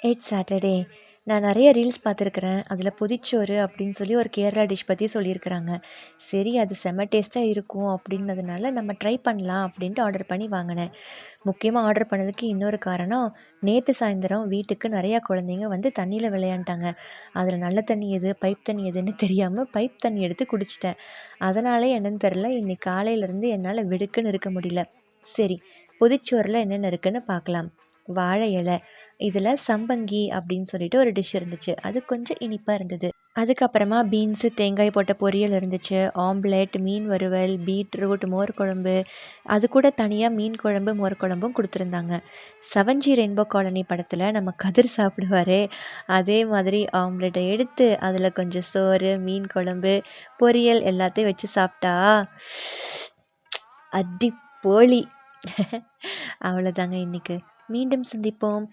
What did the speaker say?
It's Saturday. நான் நிறைய reels பார்த்துருக்குறேன். அதில் பொதிச்சோறு அப்படின்னு சொல்லி ஒரு கேரளா டிஷ் பற்றி சொல்லியிருக்கிறாங்க. சரி அது செம்ம டேஸ்ட்டாக இருக்கும் அப்படின்னதுனால நம்ம ட்ரை பண்ணலாம் அப்படின்ட்டு ஆர்டர் பண்ணி வாங்கினேன். முக்கியமாக ஆர்டர் பண்ணதுக்கு இன்னொரு காரணம், நேற்று சாயந்தரம் வீட்டுக்கு நிறையா குழந்தைங்க வந்து தண்ணியில் விளையாண்டாங்க. அதில் நல்ல தண்ணி எது பைப் தண்ணி எதுன்னு தெரியாமல் பைப் தண்ணி எடுத்து குடிச்சிட்டேன். அதனாலே என்னன்னு தெரில, இன்னைக்கு காலையிலேருந்து என்னால் வெடுக்குன்னு இருக்க முடியல. சரி, பொதிச்சோறில் என்னென்ன இருக்குன்னு பார்க்கலாம். வாழை இலை, இதில் சம்பங்கி அப்படின்னு சொல்லிட்டு ஒரு டிஷ் இருந்துச்சு. அது கொஞ்சம் இனிப்பாக இருந்தது. அதுக்கப்புறமா பீன்ஸு தேங்காய் போட்ட பொரியல் இருந்துச்சு. ஆம்லெட், மீன் வறுவல், பீட்ரூட், மோர் குழம்பு, அது கூட தனியாக மீன் குழம்பு மோர் குழம்பும் கொடுத்துருந்தாங்க. செவன்ஜி ரெயின்போ காலனி படத்தில் நம்ம கதிர் சாப்பிடுவாரே, அதே மாதிரி ஆம்லெட்டை எடுத்து அதில் கொஞ்சம் சோறு, மீன் குழம்பு, பொரியல் எல்லாத்தையும் வச்சு சாப்பிட்டா அடிப்போலி. அவ்வளோதாங்க இன்னைக்கு. மீண்டும் சந்திப்போம்.